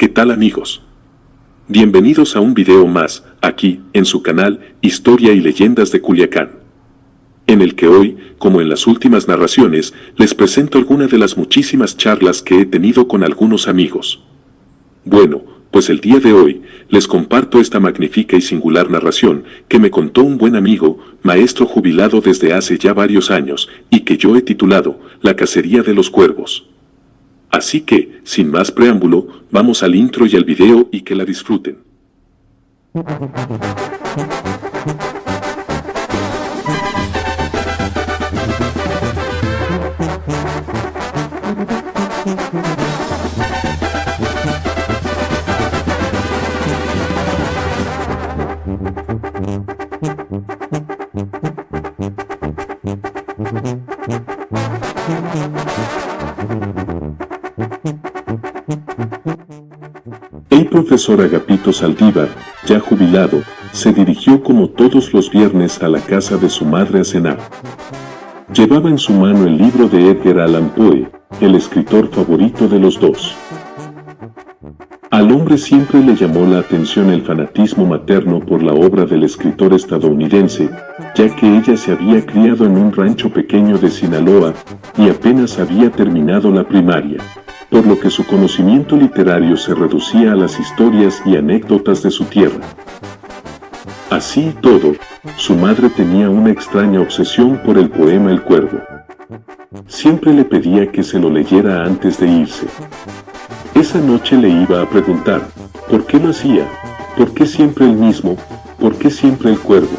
¿Qué tal amigos? Bienvenidos a un video más, aquí, en su canal, Historia y Leyendas de Culiacán. En el que hoy, como en las últimas narraciones, les presento algunas de las muchísimas charlas que he tenido con algunos amigos. Bueno, pues el día de hoy, les comparto esta magnífica y singular narración que me contó un buen amigo, maestro jubilado desde hace ya varios años, y que yo he titulado, La cacería de los cuervos. Así que, sin más preámbulo, vamos al intro y al video y que la disfruten. El profesor Agapito Saldívar, ya jubilado, se dirigió como todos los viernes a la casa de su madre a cenar. Llevaba en su mano el libro de Edgar Allan Poe, el escritor favorito de los dos. Al hombre siempre le llamó la atención el fanatismo materno por la obra del escritor estadounidense, ya que ella se había criado en un rancho pequeño de Sinaloa y apenas había terminado la primaria, por lo que su conocimiento literario se reducía a las historias y anécdotas de su tierra. Así y todo, su madre tenía una extraña obsesión por el poema El Cuervo. Siempre le pedía que se lo leyera antes de irse. Esa noche le iba a preguntar, ¿por qué lo hacía? ¿Por qué siempre el mismo? ¿Por qué siempre el cuervo?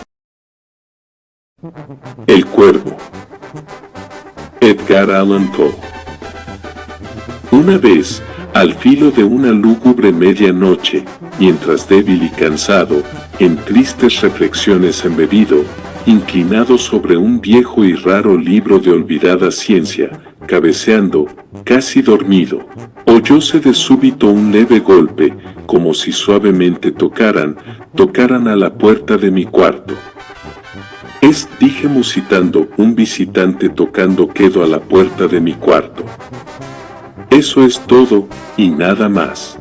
El Cuervo. Edgar Allan Poe. Una vez, al filo de una lúgubre medianoche, mientras débil y cansado, en tristes reflexiones embebido, inclinado sobre un viejo y raro libro de olvidada ciencia, cabeceando, casi dormido, oyóse de súbito un leve golpe, como si suavemente tocaran a la puerta de mi cuarto. Dije musitando, un visitante tocando quedo a la puerta de mi cuarto. Eso es todo, y nada más.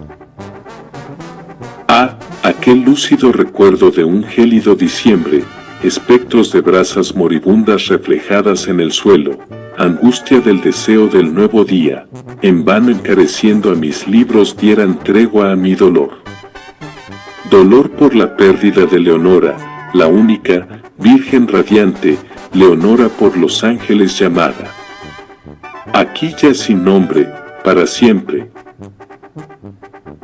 Aquel lúcido recuerdo de un gélido diciembre, espectros de brasas moribundas reflejadas en el suelo, angustia del deseo del nuevo día, en vano encareciendo a mis libros dieran tregua a mi dolor. Dolor por la pérdida de Leonora, la única, virgen radiante, Leonora por los ángeles llamada. Aquí ya sin nombre, para siempre.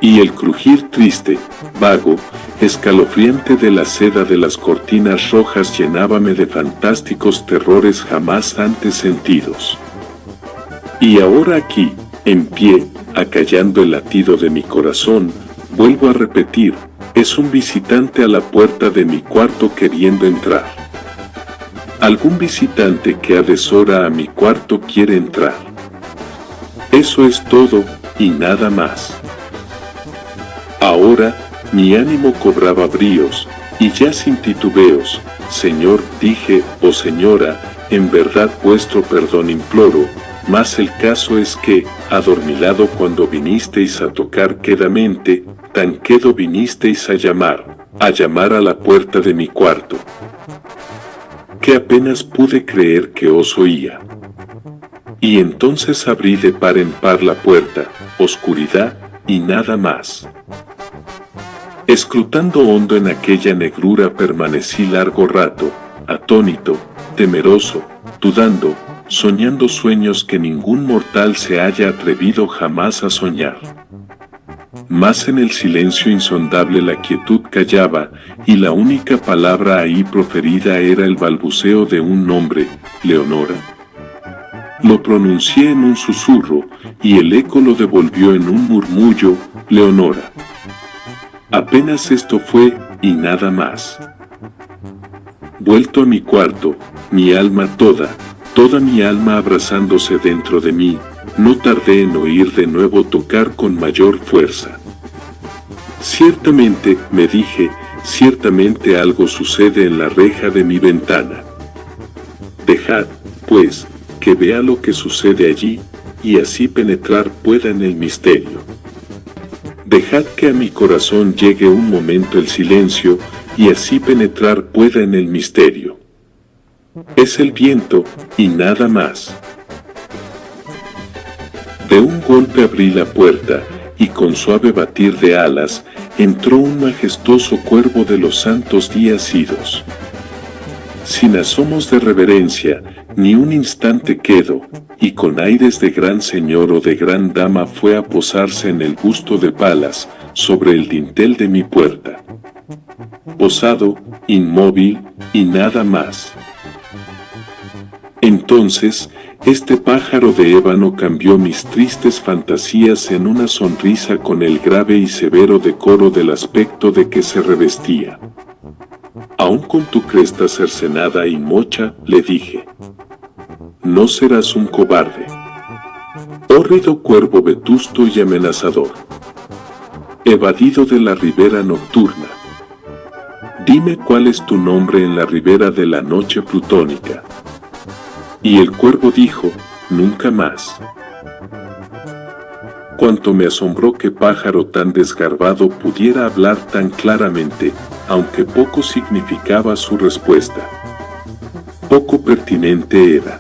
Y el crujir triste, vago, escalofriante de la seda de las cortinas rojas llenábame de fantásticos terrores jamás antes sentidos. Y ahora aquí, en pie, acallando el latido de mi corazón, vuelvo a repetir, es un visitante a la puerta de mi cuarto queriendo entrar. Algún visitante que a deshora a mi cuarto quiere entrar. Eso es todo, y nada más. Ahora, mi ánimo cobraba bríos, y ya sin titubeos, Señor, dije, oh señora, en verdad vuestro perdón imploro, mas el caso es que, adormilado cuando vinisteis a tocar quedamente, tan quedo vinisteis a llamar a la puerta de mi cuarto, que apenas pude creer que os oía. Y entonces abrí de par en par la puerta, oscuridad, y nada más. Escrutando hondo en aquella negrura permanecí largo rato, atónito, temeroso, dudando, soñando sueños que ningún mortal se haya atrevido jamás a soñar. Mas en el silencio insondable la quietud callaba, y la única palabra ahí proferida era el balbuceo de un nombre, Leonora. Lo pronuncié en un susurro, y el eco lo devolvió en un murmullo, Leonora. Apenas esto fue, y nada más. Vuelto a mi cuarto, mi alma toda mi alma abrazándose dentro de mí, no tardé en oír de nuevo tocar con mayor fuerza. Ciertamente, me dije, ciertamente algo sucede en la reja de mi ventana. Dejad, pues, que vea lo que sucede allí, y así penetrar pueda en el misterio. Dejad que a mi corazón llegue un momento el silencio, y así penetrar pueda en el misterio. Es el viento, y nada más. De un golpe abrí la puerta, y con suave batir de alas, entró un majestuoso cuervo de los santos días idos. Sin asomos de reverencia, ni un instante quedo, y con aires de gran señor o de gran dama fue a posarse en el busto de Palas, sobre el dintel de mi puerta. Posado, inmóvil, y nada más. Entonces, este pájaro de ébano cambió mis tristes fantasías en una sonrisa con el grave y severo decoro del aspecto de que se revestía. Aún con tu cresta cercenada y mocha, le dije, no serás un cobarde. Hórrido cuervo vetusto y amenazador, evadido de la ribera nocturna. Dime cuál es tu nombre en la ribera de la noche plutónica. Y el cuervo dijo, nunca más. Cuánto me asombró que pájaro tan desgarbado pudiera hablar tan claramente, aunque poco significaba su respuesta. Poco pertinente era.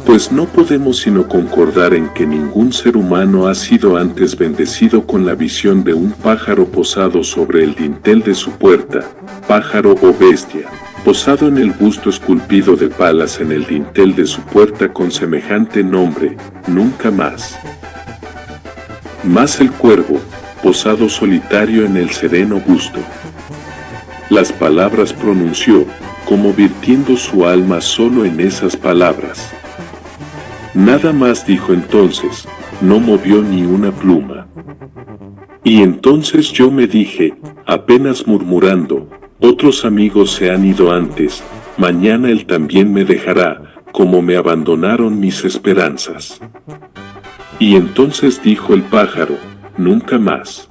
Pues no podemos sino concordar en que ningún ser humano ha sido antes bendecido con la visión de un pájaro posado sobre el dintel de su puerta, pájaro o bestia, posado en el busto esculpido de Palas en el dintel de su puerta con semejante nombre, nunca más. Más el cuervo, posado solitario en el sereno busto. Las palabras pronunció, como virtiendo su alma solo en esas palabras. Nada más dijo entonces, no movió ni una pluma. Y entonces yo me dije, apenas murmurando, otros amigos se han ido antes, mañana él también me dejará, como me abandonaron mis esperanzas. Y entonces dijo el pájaro, nunca más.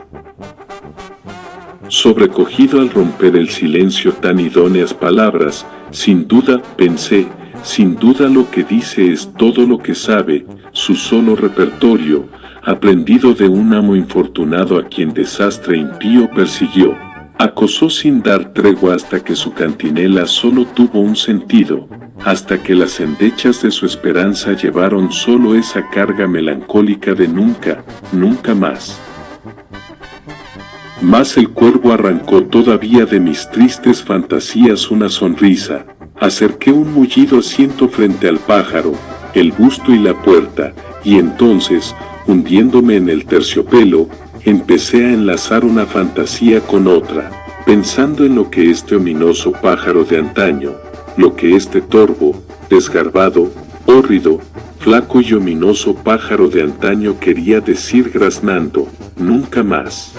Sobrecogido al romper el silencio tan idóneas palabras, sin duda, pensé, sin duda lo que dice es todo lo que sabe, su solo repertorio, aprendido de un amo infortunado a quien desastre impío persiguió, acosó sin dar tregua hasta que su cantinela solo tuvo un sentido, hasta que las endechas de su esperanza llevaron solo esa carga melancólica de nunca, nunca más. Mas el cuervo arrancó todavía de mis tristes fantasías una sonrisa, acerqué un mullido asiento frente al pájaro, el busto y la puerta, y entonces, hundiéndome en el terciopelo, empecé a enlazar una fantasía con otra, pensando en lo que este ominoso pájaro de antaño, lo que este torvo, desgarbado, hórrido, flaco y ominoso pájaro de antaño quería decir graznando, nunca más.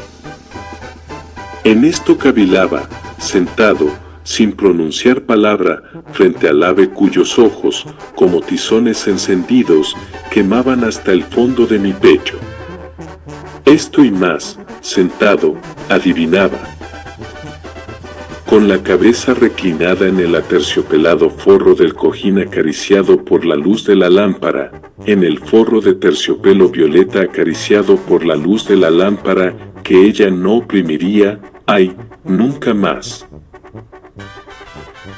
En esto cavilaba, sentado, sin pronunciar palabra, frente al ave cuyos ojos, como tizones encendidos, quemaban hasta el fondo de mi pecho. Esto y más, sentado, adivinaba. Con la cabeza reclinada en el aterciopelado forro del cojín acariciado por la luz de la lámpara, en el forro de terciopelo violeta acariciado por la luz de la lámpara, que ella no oprimiría, ay, nunca más.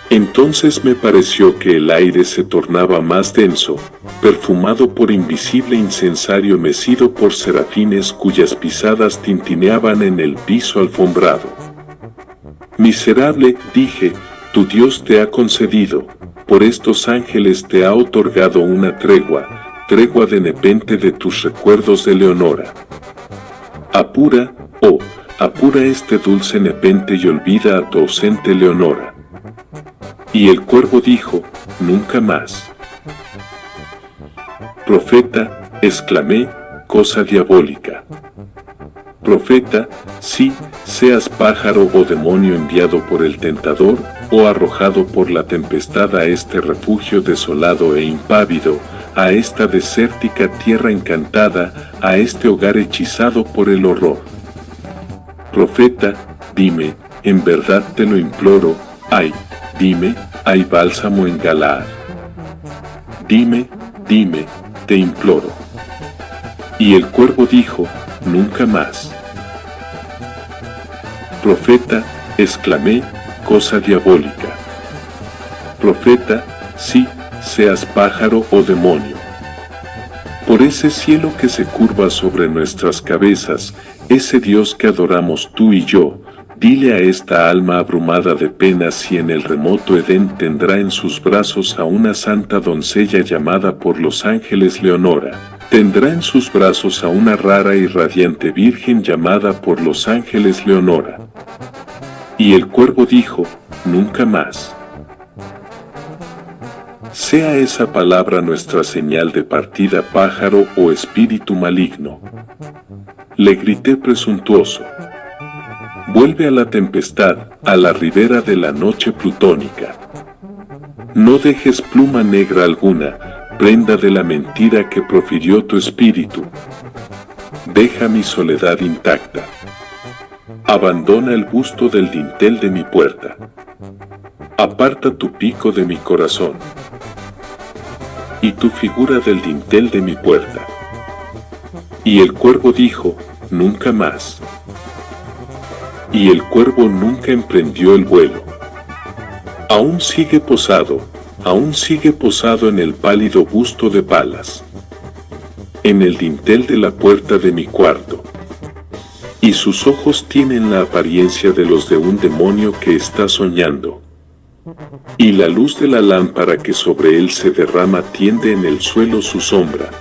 Entonces me pareció que el aire se tornaba más denso, perfumado por invisible incensario mecido por serafines cuyas pisadas tintineaban en el piso alfombrado. Miserable, dije, tu Dios te ha concedido, por estos ángeles te ha otorgado una tregua, tregua de nepente de tus recuerdos de Leonora. Apura, oh, apura este dulce nepente y olvida a tu ausente Leonora. Y el cuervo dijo, nunca más. Profeta, exclamé, cosa diabólica. Profeta, sí, seas pájaro o demonio enviado por el tentador, o arrojado por la tempestad a este refugio desolado e impávido, a esta desértica tierra encantada, a este hogar hechizado por el horror. Profeta, dime, en verdad te lo imploro, ay, dime, ¿hay bálsamo en Galaad? Dime, dime, te imploro. Y el cuervo dijo, nunca más. Profeta, exclamé, cosa diabólica. Profeta, sí, seas pájaro o demonio. Por ese cielo que se curva sobre nuestras cabezas, ese Dios que adoramos tú y yo, dile a esta alma abrumada de penas si en el remoto Edén tendrá en sus brazos a una santa doncella llamada por los ángeles Leonora. Tendrá en sus brazos a una rara y radiante virgen llamada por los ángeles Leonora. Y el cuervo dijo, nunca más. Sea esa palabra nuestra señal de partida, pájaro o espíritu maligno. Le grité presuntuoso. Vuelve a la tempestad, a la ribera de la noche plutónica. No dejes pluma negra alguna, prenda de la mentira que profirió tu espíritu. Deja mi soledad intacta. Abandona el busto del dintel de mi puerta. Aparta tu pico de mi corazón. Y tu figura del dintel de mi puerta. Y el cuervo dijo, nunca más. Y el cuervo nunca emprendió el vuelo. Aún sigue posado en el pálido busto de Palas. En el dintel de la puerta de mi cuarto. Y sus ojos tienen la apariencia de los de un demonio que está soñando. Y la luz de la lámpara que sobre él se derrama tiende en el suelo su sombra.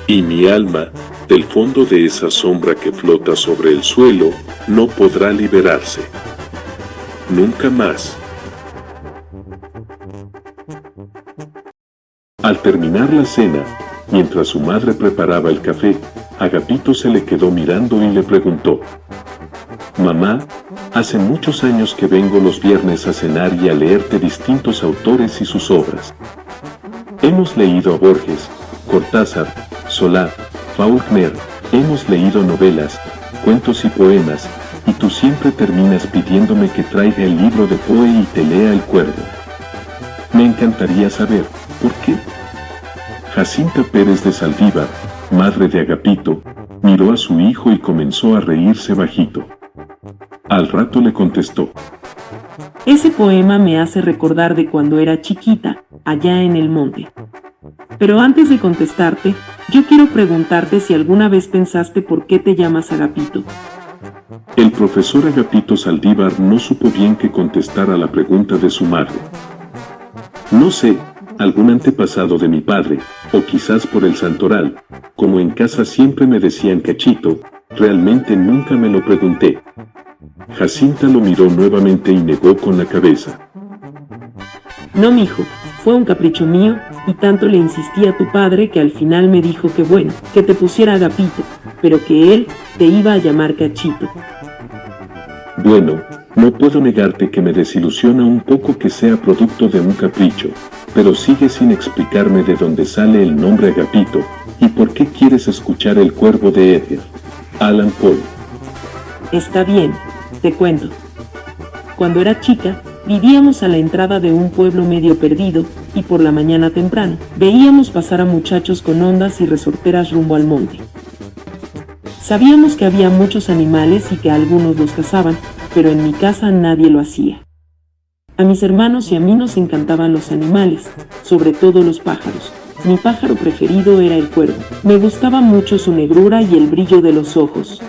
Y mi alma, del fondo de esa sombra que flota sobre el suelo, no podrá liberarse. Nunca más. Al terminar la cena, mientras su madre preparaba el café, Agapito se le quedó mirando y le preguntó: «Mamá, hace muchos años que vengo los viernes a cenar y a leerte distintos autores y sus obras. Hemos leído a Borges, Cortázar, Solá, Faulkner, hemos leído novelas, cuentos y poemas, y tú siempre terminas pidiéndome que traiga el libro de Poe y te lea El Cuervo. Me encantaría saber, ¿por qué?». Jacinta Pérez de Saldívar, madre de Agapito, miró a su hijo y comenzó a reírse bajito. Al rato le contestó: «Ese poema me hace recordar de cuando era chiquita, allá en el monte. Pero antes de contestarte, yo quiero preguntarte si alguna vez pensaste por qué te llamas Agapito». El profesor Agapito Saldívar no supo bien qué contestar a la pregunta de su madre. «No sé, algún antepasado de mi padre, o quizás por el santoral, como en casa siempre me decían Cachito, realmente nunca me lo pregunté». Jacinta lo miró nuevamente y negó con la cabeza. «No, mijo, fue un capricho mío, y tanto le insistí a tu padre que al final me dijo que bueno, que te pusiera Agapito, pero que él te iba a llamar Cachito». Bueno, no puedo negarte que me desilusiona un poco que sea producto de un capricho, pero sigue sin explicarme de dónde sale el nombre Agapito, y por qué quieres escuchar El Cuervo de Edgar Allan Poe. Está bien, te cuento. Cuando era chica, vivíamos a la entrada de un pueblo medio perdido, y por la mañana temprano, veíamos pasar a muchachos con hondas y resorteras rumbo al monte. Sabíamos que había muchos animales y que algunos los cazaban, pero en mi casa nadie lo hacía. A mis hermanos y a mí nos encantaban los animales, sobre todo los pájaros. Mi pájaro preferido era el cuervo. Me gustaba mucho su negrura y el brillo de los ojos.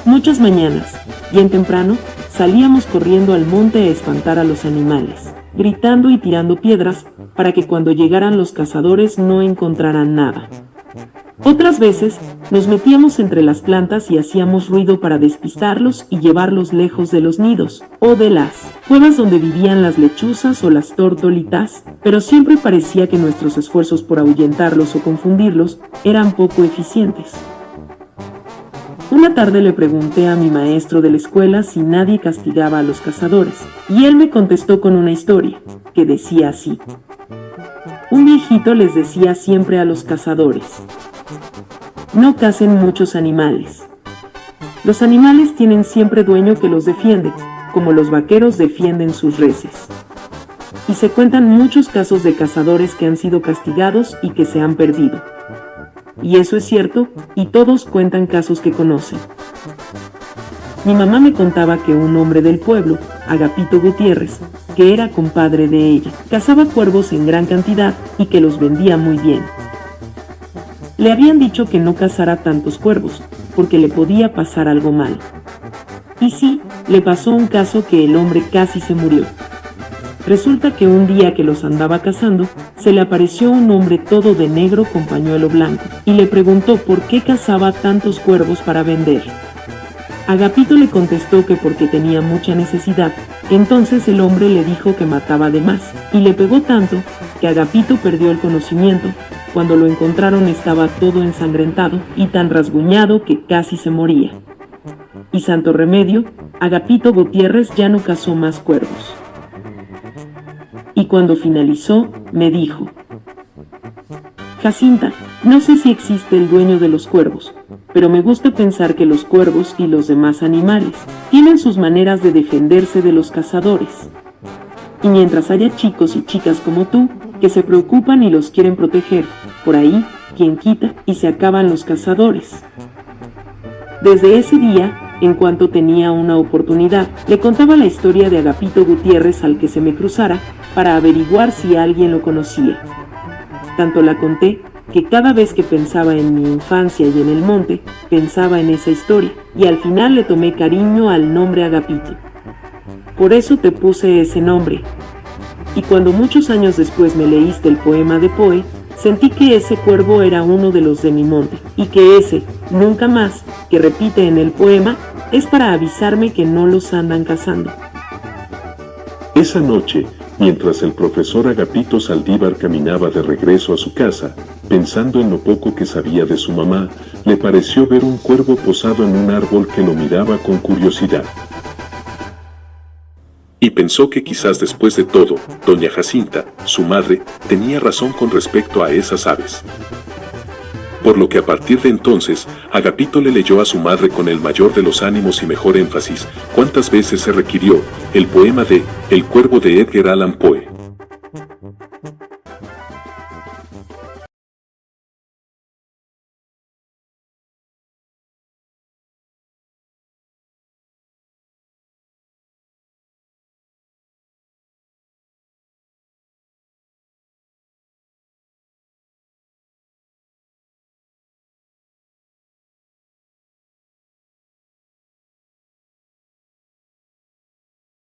Muchas mañanas, bien temprano, salíamos corriendo al monte a espantar a los animales, gritando y tirando piedras, para que cuando llegaran los cazadores no encontraran nada. Otras veces, nos metíamos entre las plantas y hacíamos ruido para despistarlos y llevarlos lejos de los nidos, o de las cuevas donde vivían las lechuzas o las tortolitas, pero siempre parecía que nuestros esfuerzos por ahuyentarlos o confundirlos eran poco eficientes. Una tarde le pregunté a mi maestro de la escuela si nadie castigaba a los cazadores, y él me contestó con una historia, que decía así: un viejito les decía siempre a los cazadores: no cacen muchos animales. Los animales tienen siempre dueño que los defiende, como los vaqueros defienden sus reses. Y se cuentan muchos casos de cazadores que han sido castigados y que se han perdido. Y eso es cierto, y todos cuentan casos que conocen. Mi mamá me contaba que un hombre del pueblo, Agapito Gutiérrez, que era compadre de ella, cazaba cuervos en gran cantidad y que los vendía muy bien. Le habían dicho que no cazara tantos cuervos, porque le podía pasar algo mal. Y sí, le pasó un caso que el hombre casi se murió. Resulta que un día que los andaba cazando, se le apareció un hombre todo de negro con pañuelo blanco, y le preguntó por qué cazaba tantos cuervos para vender. Agapito le contestó que porque tenía mucha necesidad. Entonces el hombre le dijo que mataba de más, y le pegó tanto, que Agapito perdió el conocimiento. Cuando lo encontraron estaba todo ensangrentado, y tan rasguñado que casi se moría. Y santo remedio, Agapito Gutiérrez ya no cazó más cuervos. Y cuando finalizó, me dijo: Jacinta, no sé si existe el dueño de los cuervos, pero me gusta pensar que los cuervos y los demás animales tienen sus maneras de defenderse de los cazadores. Y mientras haya chicos y chicas como tú, que se preocupan y los quieren proteger, por ahí, quien quita y se acaban los cazadores. Desde ese día, en cuanto tenía una oportunidad, le contaba la historia de Agapito Gutiérrez al que se me cruzara, para averiguar si alguien lo conocía. Tanto la conté, que cada vez que pensaba en mi infancia y en el monte, pensaba en esa historia, y al final le tomé cariño al nombre Agapito. Por eso te puse ese nombre. Y cuando muchos años después me leíste el poema de Poe, sentí que ese cuervo era uno de los de mi monte, y que ese, nunca más, que repite en el poema, es para avisarme que no los andan cazando. Esa noche, mientras el profesor Agapito Saldívar caminaba de regreso a su casa, pensando en lo poco que sabía de su mamá, le pareció ver un cuervo posado en un árbol que lo miraba con curiosidad. Y pensó que quizás después de todo, doña Jacinta, su madre, tenía razón con respecto a esas aves. Por lo que a partir de entonces, Agapito le leyó a su madre con el mayor de los ánimos y mejor énfasis, cuantas veces se requirió, el poema de El cuervo de Edgar Allan Poe.